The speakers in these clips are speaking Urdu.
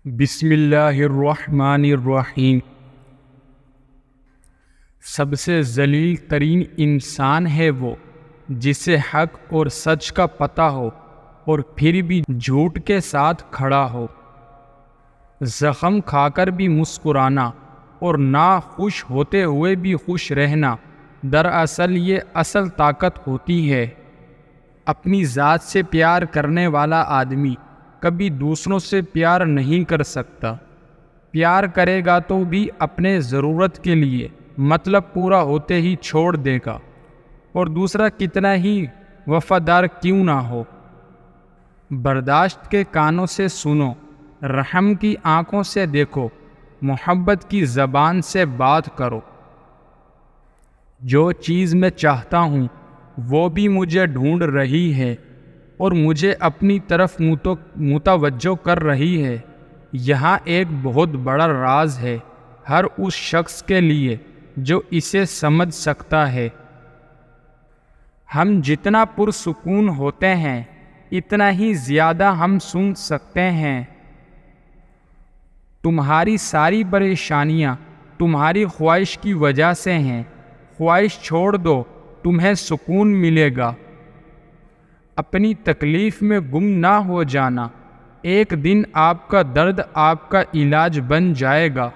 بسم اللہ الرحمن الرحیم۔ سب سے ذلیل ترین انسان ہے وہ جسے حق اور سچ کا پتہ ہو اور پھر بھی جھوٹ کے ساتھ کھڑا ہو۔ زخم کھا کر بھی مسکرانا اور نا خوش ہوتے ہوئے بھی خوش رہنا، دراصل یہ اصل طاقت ہوتی ہے۔ اپنی ذات سے پیار کرنے والا آدمی کبھی دوسروں سے پیار نہیں کر سکتا۔ پیار کرے گا تو بھی اپنے ضرورت کے لیے، مطلب پورا ہوتے ہی چھوڑ دے گا، اور دوسرا کتنا ہی وفادار کیوں نہ ہو۔ برداشت کے کانوں سے سنو، رحم کی آنکھوں سے دیکھو، محبت کی زبان سے بات کرو۔ جو چیز میں چاہتا ہوں وہ بھی مجھے ڈھونڈ رہی ہے اور مجھے اپنی طرف متوجہ کر رہی ہے۔ یہاں ایک بہت بڑا راز ہے ہر اس شخص کے لیے جو اسے سمجھ سکتا ہے۔ ہم جتنا پرسکون ہوتے ہیں اتنا ہی زیادہ ہم سن سکتے ہیں۔ تمہاری ساری پریشانیاں تمہاری خواہش کی وجہ سے ہیں۔ خواہش چھوڑ دو، تمہیں سکون ملے گا۔ اپنی تکلیف میں گم نہ ہو جانا، ایک دن آپ کا درد آپ کا علاج بن جائے گا۔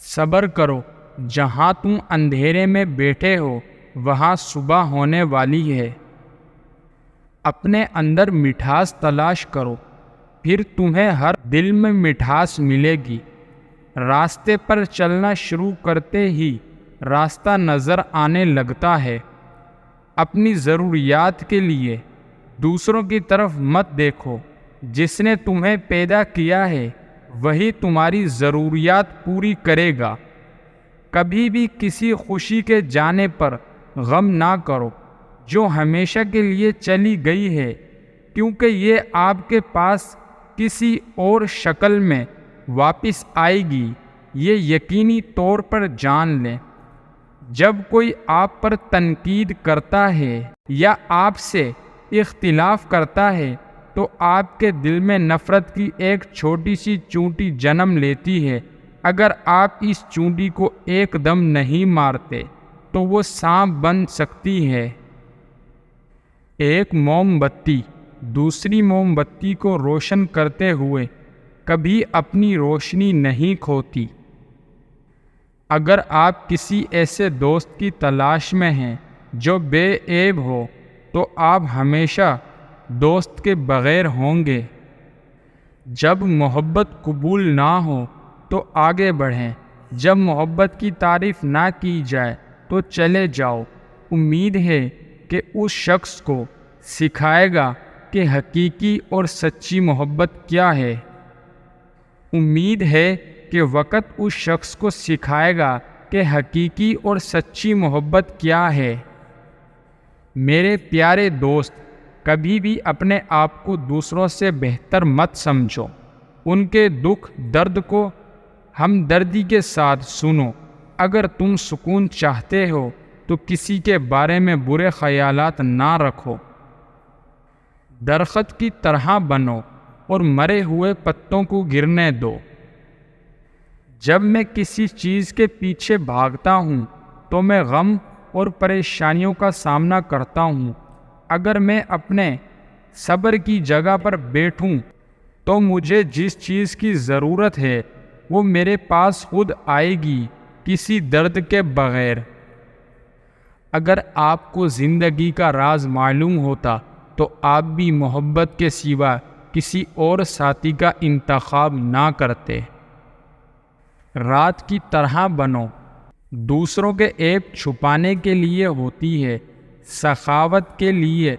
صبر کرو، جہاں تم اندھیرے میں بیٹھے ہو وہاں صبح ہونے والی ہے۔ اپنے اندر مٹھاس تلاش کرو، پھر تمہیں ہر دل میں مٹھاس ملے گی۔ راستے پر چلنا شروع کرتے ہی راستہ نظر آنے لگتا ہے۔ اپنی ضروریات کے لیے دوسروں کی طرف مت دیکھو۔ جس نے تمہیں پیدا کیا ہے وہی تمہاری ضروریات پوری کرے گا۔ کبھی بھی کسی خوشی کے جانے پر غم نہ کرو جو ہمیشہ کے لیے چلی گئی ہے، کیونکہ یہ آپ کے پاس کسی اور شکل میں واپس آئے گی، یہ یقینی طور پر جان لیں۔ جب کوئی آپ پر تنقید کرتا ہے یا آپ سے اختلاف کرتا ہے تو آپ کے دل میں نفرت کی ایک چھوٹی سی چونٹی جنم لیتی ہے۔ اگر آپ اس چونٹی کو ایک دم نہیں مارتے تو وہ سانپ بن سکتی ہے۔ ایک موم بتی دوسری موم بتی کو روشن کرتے ہوئے کبھی اپنی روشنی نہیں کھوتی۔ اگر آپ کسی ایسے دوست کی تلاش میں ہیں جو بے عیب ہو تو آپ ہمیشہ دوست کے بغیر ہوں گے۔ جب محبت قبول نہ ہو تو آگے بڑھیں، جب محبت کی تعریف نہ کی جائے تو چلے جاؤ۔ امید ہے کہ اس شخص کو سکھائے گا کہ حقیقی اور سچی محبت کیا ہے۔ امید ہے کہ وقت اس شخص کو سکھائے گا کہ حقیقی اور سچی محبت کیا ہے۔ میرے پیارے دوست، کبھی بھی اپنے آپ کو دوسروں سے بہتر مت سمجھو۔ ان کے دکھ درد کو ہمدردی کے ساتھ سنو۔ اگر تم سکون چاہتے ہو تو کسی کے بارے میں برے خیالات نہ رکھو۔ درخت کی طرح بنو اور مرے ہوئے پتوں کو گرنے دو۔ جب میں کسی چیز کے پیچھے بھاگتا ہوں تو میں غم اور پریشانیوں کا سامنا کرتا ہوں۔ اگر میں اپنے صبر کی جگہ پر بیٹھوں تو مجھے جس چیز کی ضرورت ہے وہ میرے پاس خود آئے گی، کسی درد کے بغیر۔ اگر آپ کو زندگی کا راز معلوم ہوتا تو آپ بھی محبت کے سوا کسی اور ساتھی کا انتخاب نہ کرتے۔ رات کی طرح بنو، دوسروں کے عیب چھپانے کے لیے ہوتی ہے۔ سخاوت کے لیے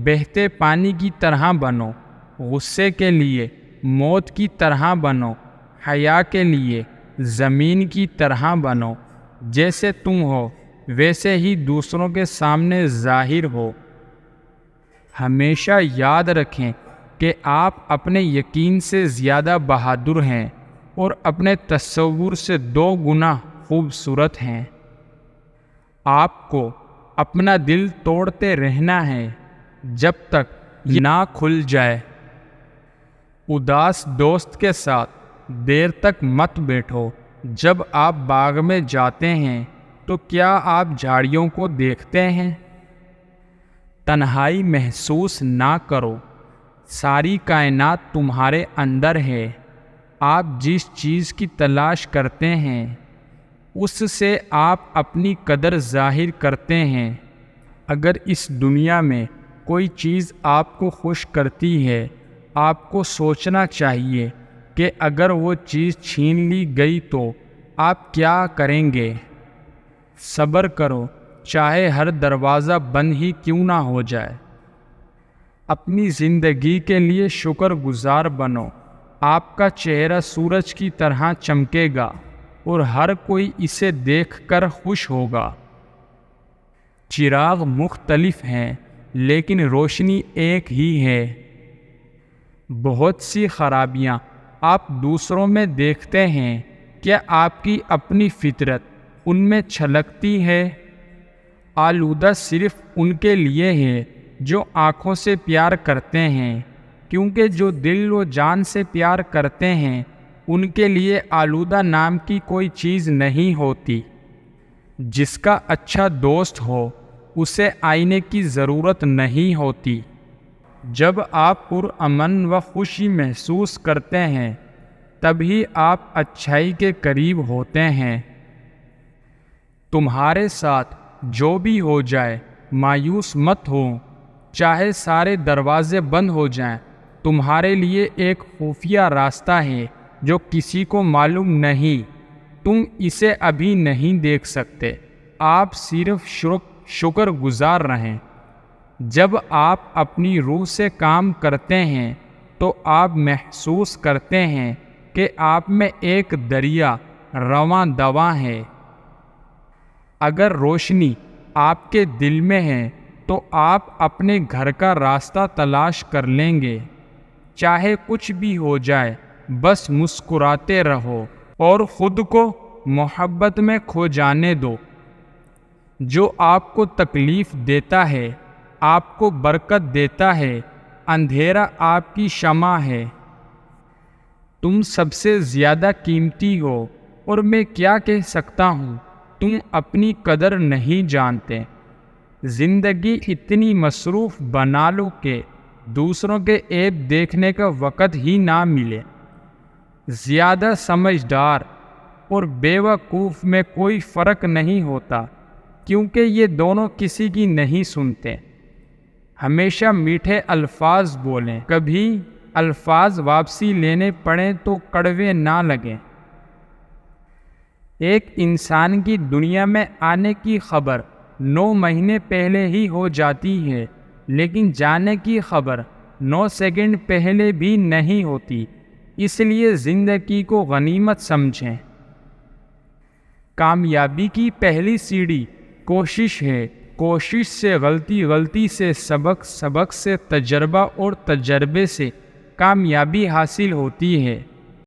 بہتے پانی کی طرح بنو، غصے کے لیے موت کی طرح بنو، حیا کے لیے زمین کی طرح بنو۔ جیسے تم ہو ویسے ہی دوسروں کے سامنے ظاہر ہو۔ ہمیشہ یاد رکھیں کہ آپ اپنے یقین سے زیادہ بہادر ہیں اور اپنے تصور سے 2 گنا خوبصورت ہیں۔ آپ کو اپنا دل توڑتے رہنا ہے جب تک یہ نہ کھل جائے۔ اداس دوست کے ساتھ دیر تک مت بیٹھو۔ جب آپ باغ میں جاتے ہیں تو کیا آپ جھاڑیوں کو دیکھتے ہیں؟ تنہائی محسوس نہ کرو، ساری کائنات تمہارے اندر ہے۔ آپ جس چیز کی تلاش کرتے ہیں اس سے آپ اپنی قدر ظاہر کرتے ہیں۔ اگر اس دنیا میں کوئی چیز آپ کو خوش کرتی ہے، آپ کو سوچنا چاہیے کہ اگر وہ چیز چھین لی گئی تو آپ کیا کریں گے؟ صبر کرو، چاہے ہر دروازہ بند ہی کیوں نہ ہو جائے۔ اپنی زندگی کے لیے شکر گزار بنو۔ آپ کا چہرہ سورج کی طرح چمکے گا اور ہر کوئی اسے دیکھ کر خوش ہوگا۔ چراغ مختلف ہیں لیکن روشنی ایک ہی ہے۔ بہت سی خرابیاں آپ دوسروں میں دیکھتے ہیں، کیا آپ کی اپنی فطرت ان میں چھلکتی ہے؟ آلودہ صرف ان کے لیے ہے جو آنکھوں سے پیار کرتے ہیں، کیونکہ جو دل و جان سے پیار کرتے ہیں ان کے لیے آلودہ نام کی کوئی چیز نہیں ہوتی۔ جس کا اچھا دوست ہو اسے آئینے کی ضرورت نہیں ہوتی۔ جب آپ پرامن و خوشی محسوس کرتے ہیں تبھی آپ اچھائی کے قریب ہوتے ہیں۔ تمہارے ساتھ جو بھی ہو جائے مایوس مت ہو، چاہے سارے دروازے بند ہو جائیں۔ تمہارے لیے ایک خفیہ راستہ ہے جو کسی کو معلوم نہیں، تم اسے ابھی نہیں دیکھ سکتے۔ آپ صرف شکر گزار رہیں۔ جب آپ اپنی روح سے کام کرتے ہیں تو آپ محسوس کرتے ہیں کہ آپ میں ایک دریا رواں دواں ہے۔ اگر روشنی آپ کے دل میں ہے تو آپ اپنے گھر کا راستہ تلاش کر لیں گے۔ چاہے کچھ بھی ہو جائے بس مسکراتے رہو اور خود کو محبت میں کھو جانے دو۔ جو آپ کو تکلیف دیتا ہے آپ کو برکت دیتا ہے، اندھیرا آپ کی شمع ہے۔ تم سب سے زیادہ قیمتی ہو اور میں کیا کہہ سکتا ہوں، تم اپنی قدر نہیں جانتے۔ زندگی اتنی مصروف بنا لو کہ دوسروں کے عیب دیکھنے کا وقت ہی نہ ملے۔ زیادہ سمجھدار اور بیوقوف میں کوئی فرق نہیں ہوتا، کیونکہ یہ دونوں کسی کی نہیں سنتے۔ ہمیشہ میٹھے الفاظ بولیں، کبھی الفاظ واپسی لینے پڑیں تو کڑوے نہ لگیں۔ ایک انسان کی دنیا میں آنے کی خبر 9 مہینے پہلے ہی ہو جاتی ہے، لیکن جانے کی خبر 9 سیکنڈ پہلے بھی نہیں ہوتی۔ اس لیے زندگی کو غنیمت سمجھیں۔ کامیابی کی پہلی سیڑھی کوشش ہے، کوشش سے غلطی، غلطی سے سبق، سبق سے تجربہ اور تجربے سے کامیابی حاصل ہوتی ہے۔